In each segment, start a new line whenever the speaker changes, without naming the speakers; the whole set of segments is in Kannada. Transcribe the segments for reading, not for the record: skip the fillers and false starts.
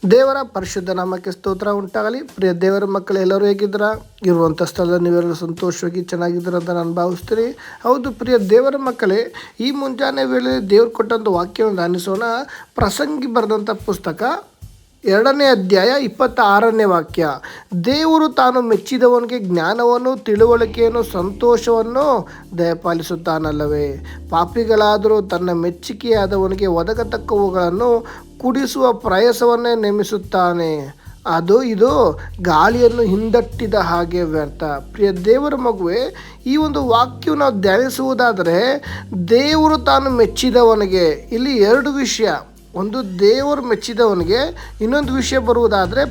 ದೇವರ ಪರಿಶುದ್ಧ ನಾಮಕ್ಕೆ ಸ್ತೋತ್ರ ಉಂಟಾಗಲಿ. ಪ್ರಿಯ ದೇವರ ಮಕ್ಕಳು ಎಲ್ಲರೂ ಹೇಗಿದ್ದೀರಾ? ಇರುವಂಥ ಸ್ಥಳದಲ್ಲಿ ನೀವೆಲ್ಲರೂ ಸಂತೋಷವಾಗಿ ಚೆನ್ನಾಗಿದ್ದೀರ ಅಂತ ನಾನು ಭಾವಿಸ್ತೀನಿ. ಹೌದು ಪ್ರಿಯ ದೇವರ ಮಕ್ಕಳೇ, ಈ ಮುಂಜಾನೆ ವೇಳೆ ದೇವ್ರು ಕೊಟ್ಟಂಥ ವಾಕ್ಯವನ್ನು ಧ್ಯಾನಿಸೋಣ. ಪ್ರಸಂಗಿ ಬರೆದಂಥ ಪುಸ್ತಕ 2ನೇ ಅಧ್ಯಾಯ 26ನೇ ವಾಕ್ಯ. ದೇವರು ತಾನು ಮೆಚ್ಚಿದವನಿಗೆ ಜ್ಞಾನವನ್ನು, ತಿಳುವಳಿಕೆಯನ್ನು, ಸಂತೋಷವನ್ನು ದಯಪಾಲಿಸುತ್ತಾನಲ್ಲವೇ? ಪಾಪಿಗಳಾದರೂ ತನ್ನ ಮೆಚ್ಚುಗೆಯಾದವನಿಗೆ ಒದಗತಕ್ಕವುಗಳನ್ನು ಕುಡಿಸುವ ಪ್ರಯಾಸವನ್ನೇ ನೇಮಿಸುತ್ತಾನೆ. ಇದು ಗಾಳಿಯನ್ನು ಹಿಂದಟ್ಟಿದ ಹಾಗೆ ವ್ಯರ್ಥ. ಪ್ರಿಯ ದೇವರ ಮಗುವೆ, ಈ ಒಂದು ವಾಕ್ಯವನ್ನು ನಾವು ಧ್ಯಾನಿಸುವುದಾದರೆ, ದೇವರು ತಾನು ಮೆಚ್ಚಿದವನಿಗೆ, ಇಲ್ಲಿ 2 ವಿಷಯ. ಒಂದು, ದೇವರು ಮೆಚ್ಚಿದವನಿಗೆ. ಇನ್ನೊಂದು ವಿಷಯ ಬರುವುದಾದರೆ,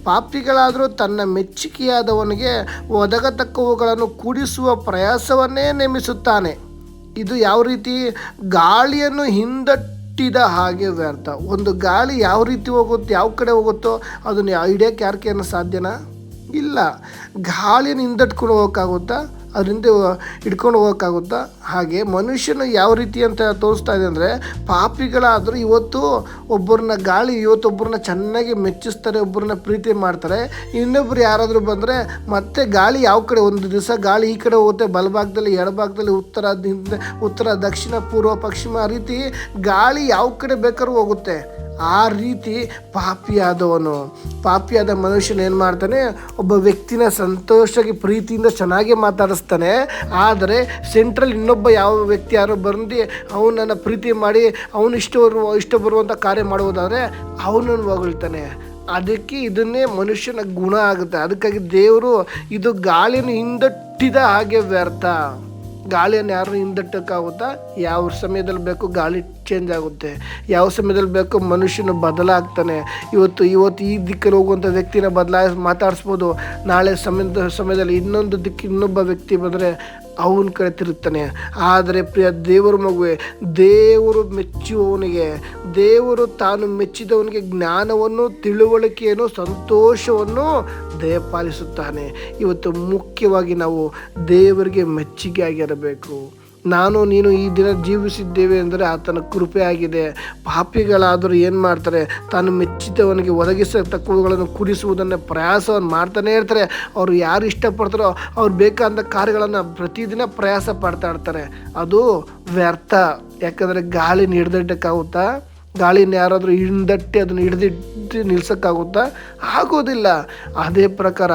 ಪಾಪಿಗಳಾದರೂ ತನ್ನ ಮೆಚ್ಚುಗೆಯಾದವನಿಗೆ ಒದಗತಕ್ಕವುಗಳನ್ನು ಕೂಡಿಸುವ ಪ್ರಯಾಸವನ್ನೇ ನೇಮಿಸುತ್ತಾನೆ. ಇದು ಯಾವ ರೀತಿ? ಗಾಳಿಯನ್ನು ಹಿಂದಟ್ಟಿದ ಹಾಗೆ ವ್ಯರ್ಥ. ಒಂದು ಗಾಳಿ ಯಾವ ರೀತಿ ಹೋಗುತ್ತೋ, ಯಾವ ಕಡೆ ಹೋಗುತ್ತೋ ಅದನ್ನು ಹಿಡಿಯೋಕ್ಕೆ ಯಾರಿಗೇನು ಸಾಧ್ಯನಾ? ಇಲ್ಲ. ಗಾಳಿಯನ್ನು ಹಿಂದಟ್ಕೊಂಡು ಹೋಗೋಕ್ಕಾಗುತ್ತಾ? ಅದರಿಂದ ಹಿಡ್ಕೊಂಡು ಹೋಗೋಕ್ಕಾಗುತ್ತಾ? ಹಾಗೆ ಮನುಷ್ಯನು ಯಾವ ರೀತಿ ಅಂತ ತೋರಿಸ್ತಾ ಇದೆ ಅಂದರೆ, ಪಾಪಿಗಳಾದರೂ ಇವತ್ತು ಒಬ್ಬರನ್ನ ಚೆನ್ನಾಗಿ ಮೆಚ್ಚಿಸ್ತಾರೆ, ಒಬ್ಬರನ್ನ ಪ್ರೀತಿ ಮಾಡ್ತಾರೆ. ಇನ್ನೊಬ್ಬರು ಯಾರಾದರೂ ಬಂದರೆ ಮತ್ತೆ ಗಾಳಿ ಯಾವ ಕಡೆ, ಒಂದು ದಿವಸ ಗಾಳಿ ಈ ಕಡೆ ಹೋಗುತ್ತೆ, ಬಲಭಾಗದಲ್ಲಿ, ಎಡಭಾಗದಲ್ಲಿ, ಉತ್ತರ, ದಕ್ಷಿಣ, ಪೂರ್ವ, ಪಶ್ಚಿಮ, ಆ ರೀತಿ ಗಾಳಿ ಯಾವ ಕಡೆ ಬೇಕಾದ್ರೂ ಹೋಗುತ್ತೆ. ಆ ರೀತಿ ಪಾಪಿಯಾದ ಮನುಷ್ಯನ ಏನು ಮಾಡ್ತಾನೆ? ಒಬ್ಬ ವ್ಯಕ್ತಿನ ಸಂತೋಷವಾಗಿ ಪ್ರೀತಿಯಿಂದ ಚೆನ್ನಾಗಿ ಮಾತಾಡಿಸ್ತಾನೆ. ಆದರೆ ಸೆಂಟ್ರಲ್ ಇನ್ನೊಬ್ಬ ಯಾವ ವ್ಯಕ್ತಿ ಯಾರೋ ಬಂದು ಅವನನ್ನು ಪ್ರೀತಿ ಮಾಡಿ ಅವನು ಇಷ್ಟ ಬರುವಂಥ ಕಾರ್ಯ ಮಾಡುವುದಾದರೆ ಅವನನ್ನು ಹೊಗಳ್ತಾನೆ. ಅದಕ್ಕೆ ಇದನ್ನೇ ಮನುಷ್ಯನ ಗುಣ ಆಗುತ್ತೆ. ಅದಕ್ಕಾಗಿ ದೇವರು ಇದು ಗಾಳಿಯನ್ನು ಹಿಂದಟ್ಟಿದ ಹಾಗೆ ವ್ಯರ್ಥ. ಗಾಳಿಯನ್ನು ಯಾರು ಹಿಂದಟ್ಟಕ್ಕಾಗುತ್ತಾ? ಯಾವ ಸಮಯದಲ್ಲಿ ಬೇಕು ಗಾಳಿ ಚೇಂಜ್ ಆಗುತ್ತೆ, ಯಾವ ಸಮಯದಲ್ಲಿ ಬೇಕು ಮನುಷ್ಯನು ಬದಲಾಗ್ತಾನೆ. ಇವತ್ತು ಈ ದಿಕ್ಕಲ್ಲಿ ಹೋಗುವಂಥ ವ್ಯಕ್ತಿನ ಮಾತಾಡಿಸ್ಬೋದು. ನಾಳೆ ಸಮಯದಲ್ಲಿ ಇನ್ನೊಬ್ಬ ವ್ಯಕ್ತಿ ಬಂದರೆ ಅವನ ಕಡೆ ತಿರುಗ್ತಾನೆ. ಆದರೆ ಪ್ರಿಯ ದೇವರ ಮಗುವೆ, ದೇವರು ಮೆಚ್ಚುವವನಿಗೆ, ದೇವರು ತಾನು ಮೆಚ್ಚಿದವನಿಗೆ ಜ್ಞಾನವನ್ನು, ತಿಳುವಳಿಕೆಯನ್ನು, ಸಂತೋಷವನ್ನು ದಯಪಾಲಿಸುತ್ತಾನೆ. ಇವತ್ತು ಮುಖ್ಯವಾಗಿ ನಾವು ದೇವರಿಗೆ ಮೆಚ್ಚುಗೆ ಆಗಿರಬೇಕು. ನಾನು ನೀನು ಈ ದಿನ ಜೀವಿಸಿದ್ದೇವೆ ಅಂದರೆ ಆತನ ಕೃಪೆ ಆಗಿದೆ. ಪಾಪಿಗಳಾದರೂ ಏನು ಮಾಡ್ತಾರೆ? ತಾನು ಮೆಚ್ಚಿದವನಿಗೆ ಒದಗಿಸತಕ್ಕವುಗಳನ್ನು ಕುಡಿಸುವುದನ್ನು ಪ್ರಯಾಸವನ್ನು ಮಾಡ್ತಾನೆ ಇರ್ತಾರೆ. ಅವರು ಯಾರು ಇಷ್ಟಪಡ್ತಾರೋ ಅವ್ರು ಬೇಕಾದ ಕಾರ್ಯಗಳನ್ನು ಪ್ರತಿದಿನ ಪ್ರಯಾಸ ಪಡ್ತಾ ಇರ್ತಾರೆ. ಅದು ವ್ಯರ್ಥ. ಯಾಕಂದರೆ ಗಾಳಿನ ಹಿಡ್ದಿಟ್ಟಕ್ಕಾಗುತ್ತಾ? ಗಾಳಿನ ಯಾರಾದರೂ ಹಿಂದಟ್ಟಿ ಅದನ್ನು ಹಿಡಿದಿಟ್ಟು ನಿಲ್ಸೋಕ್ಕಾಗುತ್ತಾ? ಆಗೋದಿಲ್ಲ. ಅದೇ ಪ್ರಕಾರ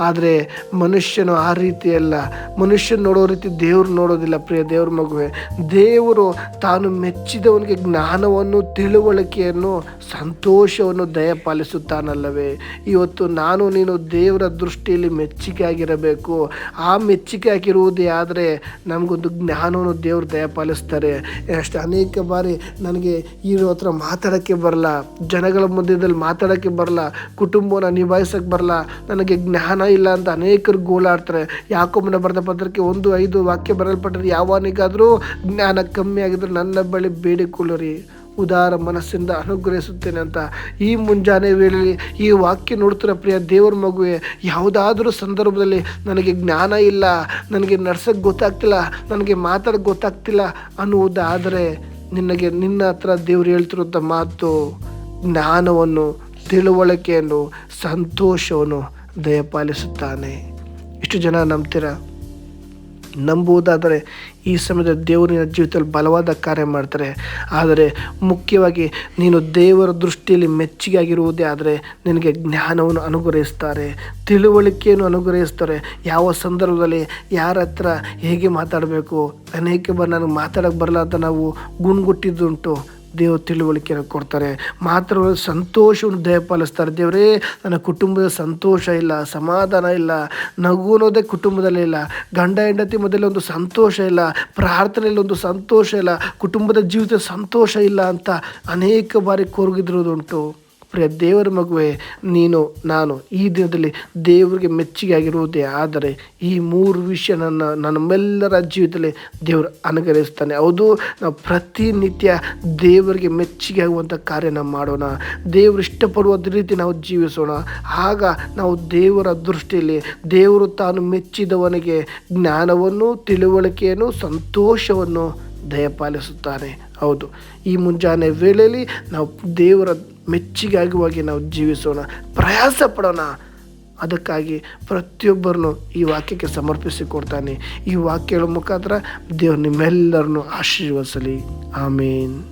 ಆದರೆ ಮನುಷ್ಯನು ಆ ರೀತಿಯಲ್ಲ. ಮನುಷ್ಯನ ನೋಡೋ ರೀತಿ ದೇವರು ನೋಡೋದಿಲ್ಲ. ಪ್ರಿಯ ದೇವ್ರ ಮಗುವೆ, ದೇವರು ತಾನು ಮೆಚ್ಚಿದವನಿಗೆ ಜ್ಞಾನವನ್ನು, ತಿಳುವಳಿಕೆಯನ್ನು, ಸಂತೋಷವನ್ನು ದಯಪಾಲಿಸುತ್ತಾನಲ್ಲವೇ? ಇವತ್ತು ನಾನು ನೀನು ದೇವರ ದೃಷ್ಟಿಯಲ್ಲಿ ಮೆಚ್ಚುಗೆ ಆಗಿರಬೇಕು. ಆ ಮೆಚ್ಚುಗೆ ಆಗಿರುವುದೇ ಆದರೆ ನಮಗೊಂದು ಜ್ಞಾನವನ್ನು ದೇವರು ದಯಪಾಲಿಸ್ತಾರೆ. ಅಷ್ಟು ಅನೇಕ ಬಾರಿ ನನಗೆ ಹತ್ರ ಮಾತಾಡೋಕ್ಕೆ ಬರಲ್ಲ, ಜನಗಳ ಮಧ್ಯದಲ್ಲಿ ಮಾತಾಡೋಕ್ಕೆ ಬರಲ್ಲ, ಕುಟುಂಬನ ನಿಭಾಯಿಸೋಕ್ಕೆ ಬರಲ್ಲ, ನನಗೆ ಜ್ಞಾನ ಇಲ್ಲ ಅಂತ ಅನೇಕರು ಗೋಳಾಡ್ತಾರೆ. ಯಾಕೋಬನ ಬರೆದ ಪತ್ರಕ್ಕೆ 1:5 ವಾಕ್ಯ ಬರೆಯಲ್ಪಟ್ಟರೆ, ಯಾವನಿಗಾದರೂ ಜ್ಞಾನ ಕಮ್ಮಿ ಆಗಿದ್ರೆ ನನ್ನ ಬಳಿ ಬೇಡಿಕೊಳ್ಳಿರಿ, ಉದಾರ ಮನಸ್ಸಿಂದ ಅನುಗ್ರಹಿಸುತ್ತೇನೆ ಅಂತ. ಈ ಮುಂಜಾನೆ ವೇಳೆಯಲ್ಲಿ ಈ ವಾಕ್ಯ ನೋಡ್ತಿರೋ ಪ್ರಿಯ ದೇವರ ಮಗುವೆ, ಯಾವುದಾದ್ರೂ ಸಂದರ್ಭದಲ್ಲಿ ನನಗೆ ಜ್ಞಾನ ಇಲ್ಲ, ನನಗೆ ನಡ್ಸೋಕ್ಕೆ ಗೊತ್ತಾಗ್ತಿಲ್ಲ, ನನಗೆ ಮಾತಾಡೋಕ್ಕೆ ಗೊತ್ತಾಗ್ತಿಲ್ಲ ಅನ್ನುವುದಾದರೆ, ನಿನ್ನ ಹತ್ರ ದೇವರು ಹೇಳ್ತಿರುವಂಥ ಮಾತು, ಜ್ಞಾನವನ್ನು, ತಿಳುವಳಿಕೆಯನ್ನು, ಸಂತೋಷವನ್ನು ದಯಪಾಲಿಸುತ್ತಾನೆ. ಇಷ್ಟು ಜನ ನಂಬ್ತೀರಾ? ನಂಬುವುದಾದರೆ ಈ ಸಮಯದಲ್ಲಿ ದೇವರಿನ ಜೀವಿತದಲ್ಲಿ ಬಲವಾದ ಕಾರ್ಯ ಮಾಡ್ತಾರೆ. ಆದರೆ ಮುಖ್ಯವಾಗಿ ನೀನು ದೇವರ ದೃಷ್ಟಿಯಲ್ಲಿ ಮೆಚ್ಚುಗೆ ಆಗಿರುವುದೇ ಆದರೆ ನಿನಗೆ ಜ್ಞಾನವನ್ನು ಅನುಗ್ರಹಿಸ್ತಾರೆ, ತಿಳುವಳಿಕೆಯನ್ನು ಅನುಗ್ರಹಿಸ್ತಾರೆ. ಯಾವ ಸಂದರ್ಭದಲ್ಲಿ ಯಾರ ಹತ್ರ ಹೇಗೆ ಮಾತಾಡಬೇಕು, ಅನೇಕ ಬಾರಿ ನನಗೆ ಮಾತಾಡೋಕ್ಕೆ ಬರಲ್ಲ ಅಂತ ನಾವು ಗುಣಗುಟ್ಟಿದ್ದುಂಟು. ದೇವರು ತಿಳುವಳಿಕೆಯನ್ನು ಕೊಡ್ತಾರೆ, ಮಾತ್ರ ಸಂತೋಷವನ್ನು ದಯಪಾಲಿಸ್ತಾರೆ. ದೇವರೇ, ನನ್ನ ಕುಟುಂಬದ ಸಂತೋಷ ಇಲ್ಲ, ಸಮಾಧಾನ ಇಲ್ಲ, ನಗು ಅನ್ನೋದೇ ಕುಟುಂಬದಲ್ಲಿ ಇಲ್ಲ, ಗಂಡ ಹೆಂಡತಿ ಮೊದಲೇ ಒಂದು ಸಂತೋಷ ಇಲ್ಲ, ಪ್ರಾರ್ಥನೆಯಲ್ಲಿ ಒಂದು ಸಂತೋಷ ಇಲ್ಲ, ಕುಟುಂಬದ ಜೀವಿತ ಸಂತೋಷ ಇಲ್ಲ ಅಂತ ಅನೇಕ ಬಾರಿ ಕೊರಗಿದಿರೋದುಂಟು. ಪ್ರಿಯ ದೇವರ ಮಗುವೆ, ನಾನು ಈ ದಿನದಲ್ಲಿ ದೇವರಿಗೆ ಮೆಚ್ಚುಗೆ ಆಗಿರುವುದೇ ಆದರೆ ಈ 3 ವಿಷಯ ನಮ್ಮೆಲ್ಲರ ಜೀವಿತದಲ್ಲಿ ದೇವರು ಅನುಗ್ರಹಿಸ್ತಾನೆ. ಹೌದು, ನಾವು ಪ್ರತಿನಿತ್ಯ ದೇವರಿಗೆ ಮೆಚ್ಚುಗೆ ಆಗುವಂಥ ಕಾರ್ಯ ನಾವು ಮಾಡೋಣ. ದೇವರು ಇಷ್ಟಪಡುವ ರೀತಿ ನಾವು ಜೀವಿಸೋಣ. ಆಗ ನಾವು ದೇವರ ದೃಷ್ಟಿಯಲ್ಲಿ ದೇವರು ತಾನು ಮೆಚ್ಚಿದವನಿಗೆ ಜ್ಞಾನವನ್ನು, ತಿಳುವಳಿಕೆಯನ್ನು, ಸಂತೋಷವನ್ನು ದಯಪಾಲಿಸುತ್ತಾನೆ. ಹೌದು, ಈ ಮುಂಜಾನೆ ವೇಳೆಯಲ್ಲಿ ನಾವು ದೇವರ ಮೆಚ್ಚುಗೆಯಾಗುವಾಗೆ ನಾವು ಜೀವಿಸೋಣ, ಪ್ರಯಾಸ ಪಡೋಣ. ಅದಕ್ಕಾಗಿ ಪ್ರತಿಯೊಬ್ಬರನ್ನು ಈ ವಾಕ್ಯಕ್ಕೆ ಸಮರ್ಪಿಸಿಕೊಡ್ತಾನೆ. ಈ ವಾಕ್ಯಗಳ ಮುಖಾಂತರ ದೇವರು ನಿಮ್ಮೆಲ್ಲರನ್ನು ಆಶೀರ್ವದಿಸಲಿ. ಆಮೇನ್.